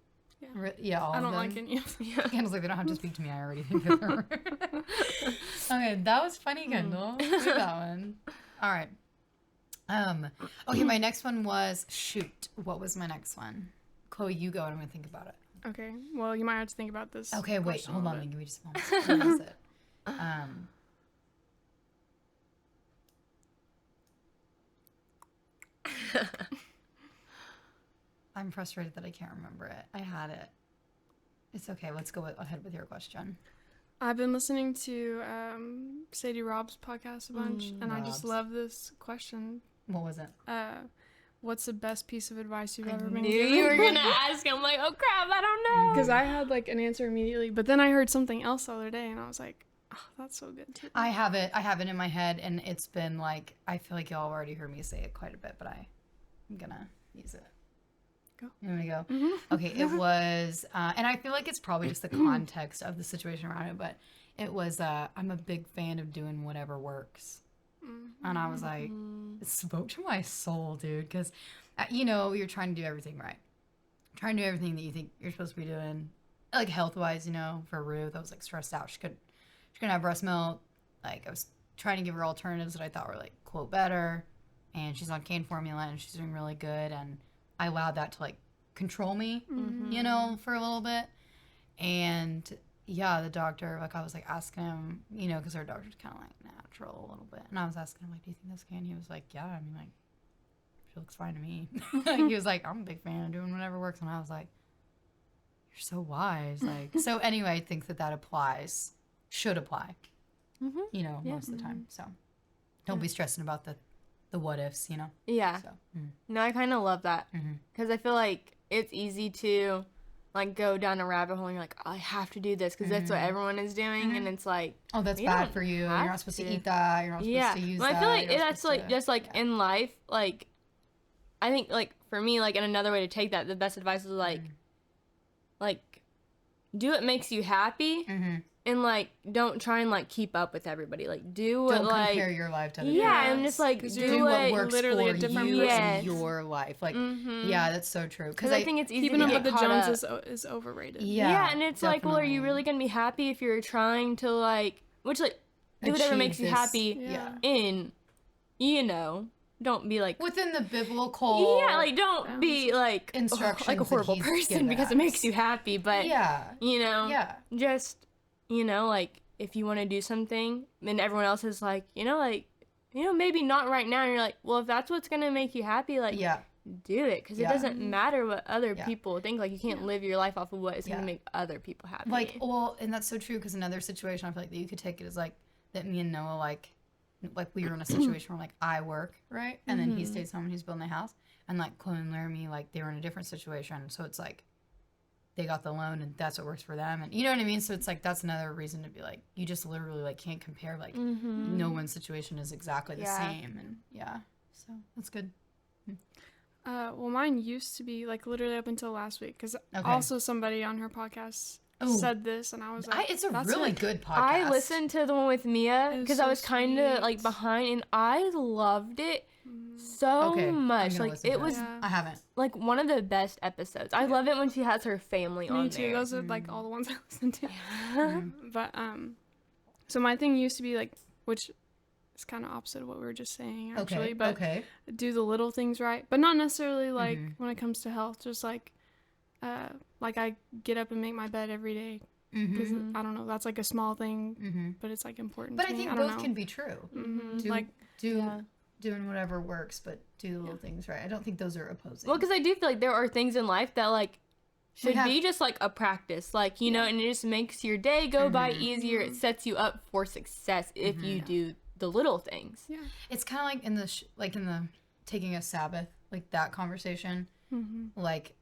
Yeah, all I of don't them. like any of them. Kendall's like, they don't have to speak to me. I already think that they're rude. Okay, that was funny, Kendall. Do that one. All right. Okay, my next one was shoot. What was my next one? Chloe, you go and I'm gonna think about it. Okay, well, you might have to think about this. Okay, wait, question a hold little on. bit. Give me just a moment. What is it? I'm frustrated that I can't remember it. I had it. It's okay. Let's go ahead with your question. I've been listening to Sadie Rob's podcast a bunch, and I just Rob's. love this question. What was it? What's the best piece of advice you've I ever been Knew given? you were gonna ask. I'm like, oh crap, I don't know. Because I had like an answer immediately, but then I heard something else the other day, and I was like, oh, that's so good too. I have it. I have it in my head, and it's been like I feel like y'all already heard me say it quite a bit, but I'm gonna use it. Go. You want me to go? Okay. It was, and I feel like it's probably just the context of the situation around it, but it was. I'm a big fan of doing whatever works, and I was like, it spoke to my soul, dude, because you're trying to do everything right, trying to do everything that you think you're supposed to be doing, like health wise, for Ruth, I was like stressed out. She couldn't have breast milk. Like I was trying to give her alternatives that I thought were like quote better, and she's on cane formula and she's doing really good, and I allowed that to like control me, for a little bit. And yeah, the doctor, like I was like asking him, because our doctor's kind of like natural a little bit, and I was asking him like, do you think that's okay? And he was like, yeah, I mean like she looks fine to me. Like, he was like, I'm a big fan of doing whatever works, and I was like, you're so wise. Like, so anyway, I think that should apply, most of the time. So don't be stressing about the what ifs, Yeah. So, No, I kind of love that because I feel like it's easy to like go down a rabbit hole and you're like, I have to do this because that's what everyone is doing, and it's like, oh, that's You bad don't for you. You're have not supposed to to. eat that. You're not supposed yeah. to use Well, that. I feel like You're not that's supposed like to- just like in life, like I think like for me, like in another way to take that, the best advice is like do what makes you happy. And like, don't try and like keep up with everybody. Like, do what Don't like compare your life to other yeah, people's. and just like 'Cause do, you're do what what works literally for a different you person. in your life. Like, yeah, that's so true. Because I think it's easy Keeping to up get with the caught up. Joneses is overrated. Yeah, and it's like, well, are you definitely. really gonna be happy if you're trying to like, which like, do whatever Achieve makes you this- happy Yeah. in, don't be like, within the biblical? yeah, like don't be like Instructions like a that horrible he's person given because it us. makes you happy, but Yeah, yeah. just like if you want to do something, and everyone else is like, maybe not right now. And you're like, well, if that's what's gonna make you happy, like, Yeah. do it, because Yeah. it doesn't matter what other Yeah. people think. Like, you can't live your life off of what is Yeah. gonna make other people happy. Like, well, and that's so true because another situation I feel like that you could take it is like that me and Noah like we were in a situation where like I work, right? And then he stays home and he's building a house. And like Chloe and Laramie, like they were in a different situation. So it's like they got the loan and that's what works for them, and you know what I mean. So it's like that's another reason to be like, you just literally like can't compare. Like no one's situation is exactly the Yeah. same, and so that's good. Well, mine used to be like literally up until last week because Okay. also somebody on her podcast Oh. said this, and I was like, It's a that's really it. good podcast. I listened to the one with Mia It was because so I was kind of like sweet. behind, and I loved it so Okay, I'm much. gonna Like listen it to was Yeah. I haven't. like one of the best episodes. I love it when she has her family on Me too. there. Those are like all the ones I listened to. Mm. But so my thing used to be like, which is kind of opposite of what we were just saying actually, Okay. but Okay. do the little things right, but not necessarily like when it comes to health, just like I get up and make my bed every day because I don't know, that's like a small thing, but it's like important. But to I me. think don't both know. can be true. Do, Like doing whatever works, but do the little things right. I don't think those are opposing. Well, because I do feel like there are things in life that like should have- be just like a practice, like you know, and it just makes your day go by easier. It sets you up for success if you do the little things. Yeah. It's kind of like in the taking a Sabbath, like that conversation. Like,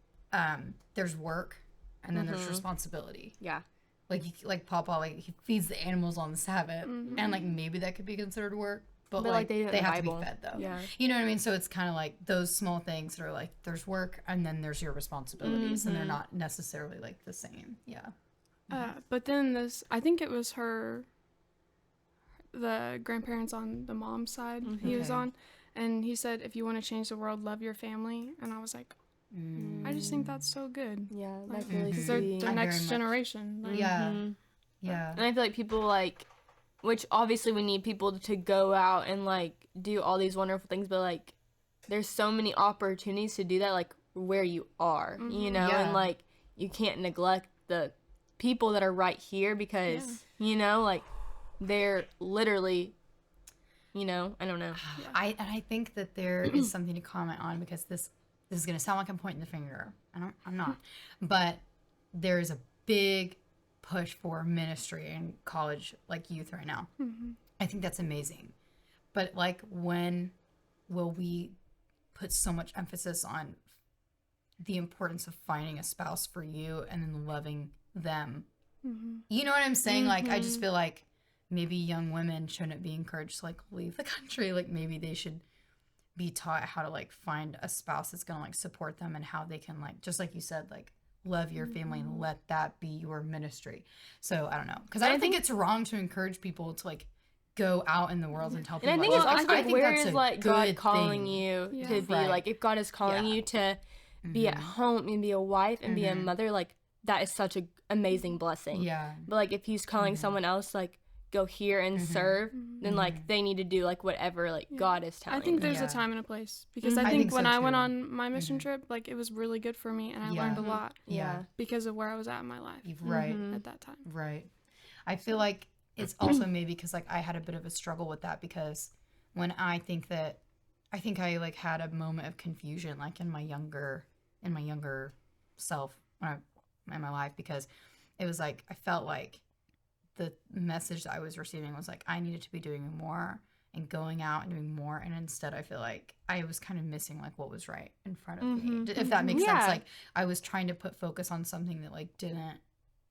there's work, and then there's responsibility. Yeah. Like Papa, like he feeds the animals on the Sabbath, and like maybe that could be considered work, but But, like, like they do it in they the have to Bible. be fed though. Yeah. You know what I mean? So it's kind of like those small things that are like there's work, and then there's your responsibilities, and they're not necessarily like the same. Yeah. But then I think it was the grandparents on the mom's side he was Okay. on, and he said, if you want to change the world, love your family. And I was like, I just think that's so good. Yeah, Like, that's really 'cause they're sweet. the I very next much- generation. Like, Yeah. Yeah. And I feel like people like, which obviously we need people to go out and like do all these wonderful things, but like there's so many opportunities to do that like where you are, you know, Yeah. and like you can't neglect the people that are right here because, you know, like they're literally, you know, I don't know. I think that there is something to comment on because this is gonna sound like I'm pointing the finger. I'm not. But there is a big push for ministry in college, like youth right now. I think that's amazing. But like, when will we put so much emphasis on the importance of finding a spouse for you and then loving them? You know what I'm saying? Like, I just feel like maybe young women shouldn't be encouraged to like leave the country. Like, maybe they should be taught how to like find a spouse that's gonna like support them and how they can like, just like you said, like love your family and let that be your ministry. So I don't know, because I don't think it's wrong to encourage people to like go out in the world and tell And people. I think it's about also Jesus. like, where that's is a like God good calling thing. you Yeah. to be Right. like, if God is calling Yeah. you to be at home and be a wife and be a mother, like that is such an amazing blessing. Yeah. But like if he's calling someone else like go here and serve, then like they need to do like whatever like God is telling I think them. there's Yeah. a time and a place because I I think think when so, I went too. on my mission trip, like it was really good for me and I Yeah. learned a lot Yeah. because of where I was at in my life Right. at that time. Right. I feel like it's also maybe because like I had a bit of a struggle with that because when I think I like had a moment of confusion like in my younger self in my life, because it was like I felt like the message that I was receiving was like I needed to be doing more and going out and doing more, and instead I feel like I was kind of missing like what was right in front of me, if that makes sense. Yeah. Like I was trying to put focus on something that like didn't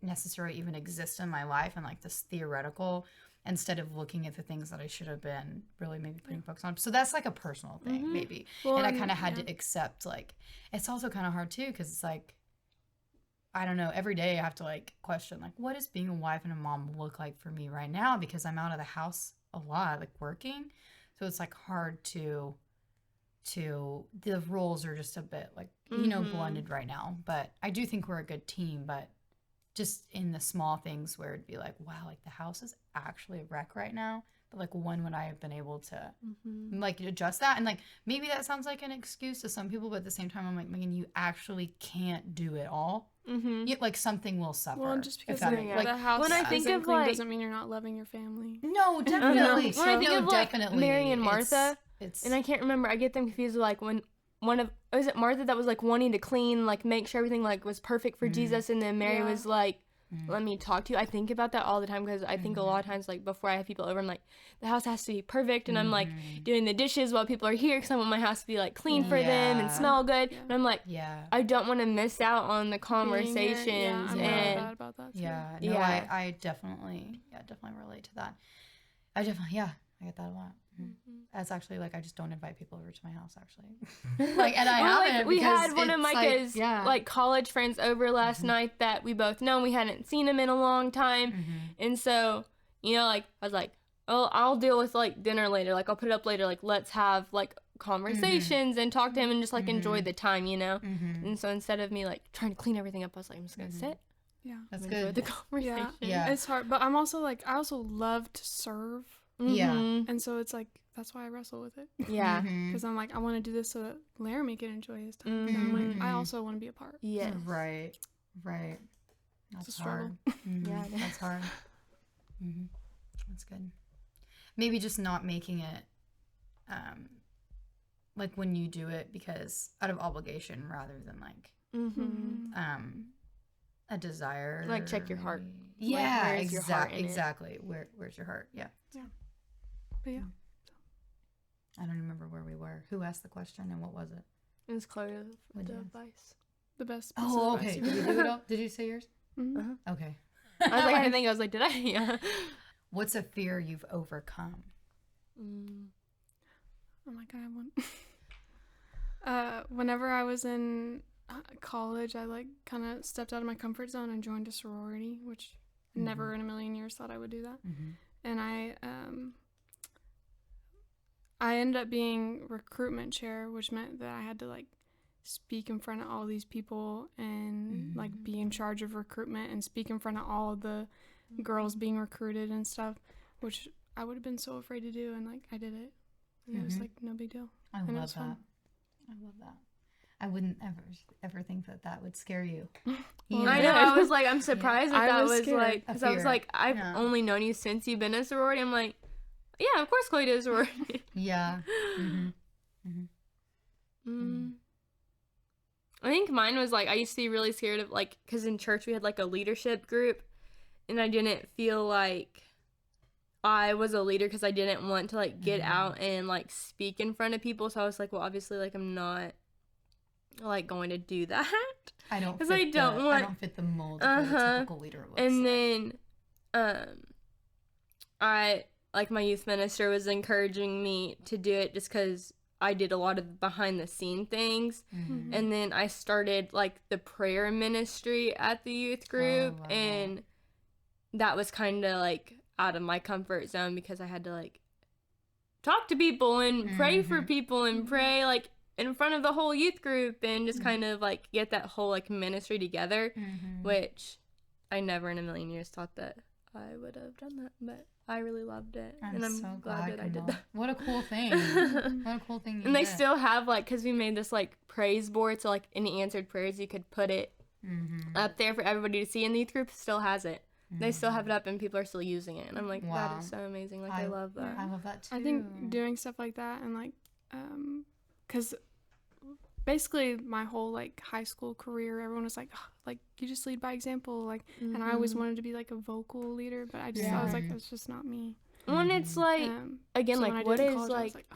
necessarily even exist in my life and like this theoretical, instead of looking at the things that I should have been really maybe putting focus on. So that's like a personal thing maybe. Well, and I and- kind of had yeah. to accept like it's also kind of hard too, because it's like I don't know, every day I have to like question like what does being a wife and a mom look like for me right now, because I'm out of the house a lot like working, so it's like hard to the roles are just a bit like you know blended right now. But I do think we're a good team, but just in the small things where it'd be like, wow, like the house is actually a wreck right now, but like when would I have been able to like adjust that? And like maybe that sounds like an excuse to some people, but at the same time I'm like, Megan, you actually can't do it all. Like something will suffer. Well, just if because that the, makes- like the house when I think isn't of, clean like- doesn't mean you're not loving your family. no, definitely. When I think No, of, like, definitely. Mary and Martha, it's And I can't remember. I get them confused with like when one of was it Martha that was like wanting to clean, like make sure everything like was perfect for Jesus, and then Mary Yeah. was like let me talk to you. I think about that all the time because I think a lot of times, like, before I have people over, I'm like, the house has to be perfect, and I'm like doing the dishes while people are here because I want my house to be like clean for them and smell good. And I'm like, I don't want to miss out on the conversations. I'm really and bad about that too. No, I definitely relate to that. I get that a lot. That's actually like, I just don't invite people over to my house, actually. Like, and I haven't. We because had one of it's Micah's like, like college friends over last night that we both know. We hadn't seen him in a long time, and so, you know, like, I was like, oh, I'll deal with like dinner later. Like, I'll put it up later. Like, let's have like conversations and talk to him and just like enjoy the time, you know. And so instead of me like trying to clean everything up, I was like, I'm just gonna sit. Yeah, that's enjoy good. the conversation. Yeah. It's hard, but I'm also like, I also love to serve. Yeah. And so it's like, that's why I wrestle with it. Yeah. Because I'm like, I want to do this so that Laramie can enjoy his time. And I'm like, I also want to be a part. Yes. Right. That's a struggle. hard. Yeah, That's hard. That's good. Maybe just not making it, like, when you do it because out of obligation rather than like, a desire. Like, check your heart. Yeah, Like, where's your heart in it? exactly. Where's your heart? Yeah. But yeah. I don't remember where we were. Who asked the question and what was it? It was Chloe with What the did you advice. The best piece Oh, of advice okay. you Did we do it all? Did you say yours? Okay. I was like, I didn't think. I was like, did I? Yeah. What's a fear you've overcome? I'm like, I have one. Whenever I was in college, I like kind of stepped out of my comfort zone and joined a sorority, which never in a million years thought I would do that. And I ended up being recruitment chair, which meant that I had to like speak in front of all these people and like be in charge of recruitment and speak in front of all of the girls being recruited and stuff, which I would have been so afraid to do, and like I did it. And it was like no big deal. I And it love was that. fun. I love that. I wouldn't ever think that would scare you. I know. I was like, I'm surprised that I that was was scared. like, A because I was fear. like, I've Yeah. only known you since you've been a sorority. I'm like, yeah, of course Chloe did a sorority. Yeah. I think mine was like, I used to be really scared of like, because in church we had like a leadership group, and I didn't feel like I was a leader because I didn't want to like get out and like speak in front of people. So I was like, well, obviously, like, I'm not like going to do that. I don't. 'Cause fit I don't want- I don't fit the mold of what a typical leader looks And like. then, I like my youth minister was encouraging me to do it just because I did a lot of behind the scene things. And then I started like the prayer ministry at the youth group, love and that was kind of like out of my comfort zone because I had to like talk to people and pray for people and pray like in front of the whole youth group and just kind of like get that whole like ministry together, which I never in a million years thought that I would have done that, but I really loved it. And I'm so glad that I did Kendall. that. What a cool thing. What a cool thing. You And they did. still have like, because we made this like praise board, so like any answered prayers you could put it up there for everybody to see, and the youth group still has it. They still have it up and people are still using it, and I'm like, Wow. that is so amazing. Like, I love that. I love that too. I think doing stuff like that and like, because basically my whole like high school career, everyone was like, oh, like you just lead by example, like, and I always wanted to be like a vocal leader, but I just I was like, that's just not me. When it's like, again, So when I like, did what it in is college, I was like,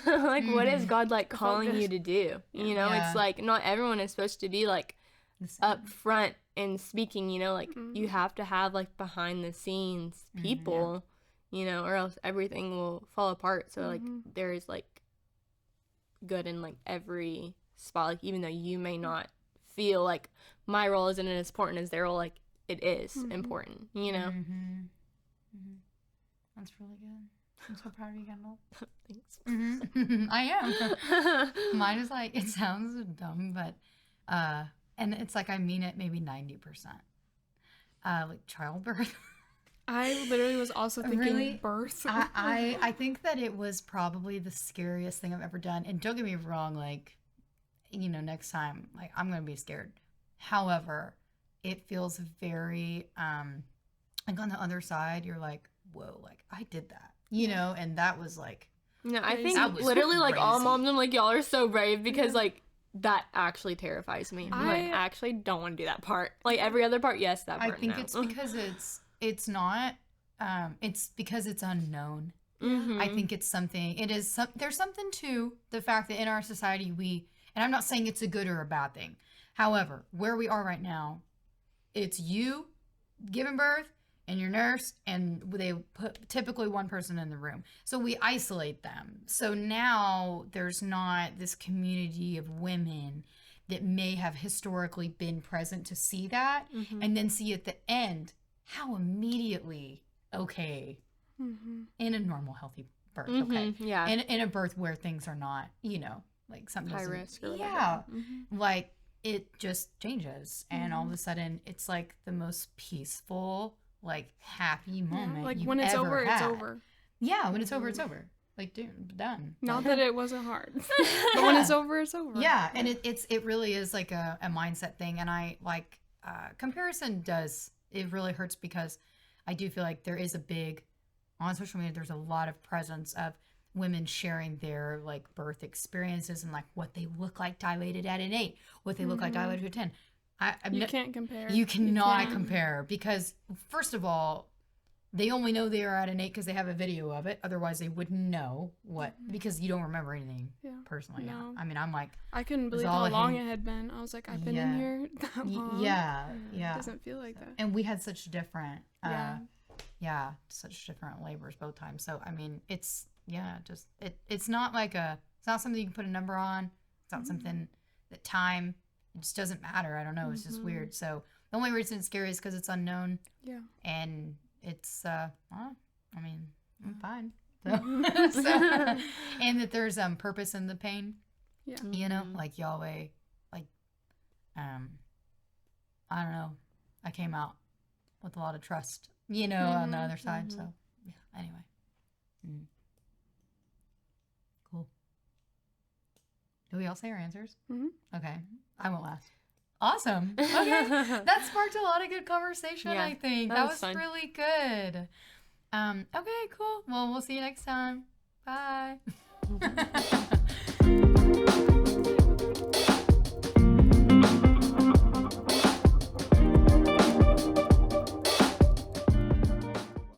oh. like, what is God like felt calling good. you to do? You know, Yeah. it's like not everyone is supposed to be like The same. up front and speaking, you know, like you have to have like behind the scenes people, you know, or else everything will fall apart. So like there is like good in like every spot, like even though you may not feel like my role isn't as important as their role, like it is important, you know. That's really good. I'm so proud of you, Kendall. Thanks. I am. Mine is like, it sounds dumb, but and it's like I mean it maybe 90%. Like childbirth. I literally was also thinking Really? birth. I think that it was probably the scariest thing I've ever done. And don't get me wrong, like, you know, next time, like, I'm gonna be scared. However, it feels very like on the other side, you're like, whoa, like I did that, you know, and that was like, No, I think That was literally like all crazy. moms, I'm like, y'all are so brave because like that actually terrifies me. I'm I like, actually don't want to do that part. Like every other part, yes, that I part. think no. it's because it's not it's because it's unknown. Mhm. I think it's something. It is there's something to the fact that in our society and I'm not saying it's a good or a bad thing. However, where we are right now, it's you giving birth and your nurse, and they put typically one person in the room. So we isolate them. So now there's not this community of women that may have historically been present to see that, and then see at the end how immediately okay in a normal healthy birth, okay, Yeah. in a birth where things are not, like something High doesn't- risk or whatever. yeah, like it just changes, and all of a sudden it's like the most peaceful, like happy moment. Like you've when it's ever over, it's had. over. Yeah, when it's over, it's over. Like, dude, done. Not that it wasn't hard, but when it's over, it's over. Yeah, and it really is like a mindset thing, and I like comparison does, it really hurts because I do feel like there is a big, on social media, there's a lot of presence of women sharing their like birth experiences and like what they look like dilated at an 8, what they look like dilated at 10. You can't compare. You cannot can't. compare because first of all, they only know they are at an 8 because they have a video of it. Otherwise, they wouldn't know what, because you don't remember anything personally. No. I mean, I'm like, I couldn't was believe all how a long hang- it had been. I was like, I've been Yeah. in here that long. yeah. It doesn't feel like that. And we had such different, Yeah. such different labors both times. So, I mean, it's, just, it's not like it's not something you can put a number on. It's not something that time, it just doesn't matter. I don't know. It's just weird. So the only reason it's scary is because it's unknown. Yeah. And it's, well, I mean, I'm fine. So, and that there's purpose in the pain. Yeah. Like Yahweh, like, I don't know. I came out with a lot of trust, on the other side. So, yeah. Anyway. Cool. Do we all say our answers? Okay. I won't last. Awesome. Okay. That sparked a lot of good conversation, Yeah, I think. that That was was fun. really good. Okay, cool. Well, we'll see you next time. Bye.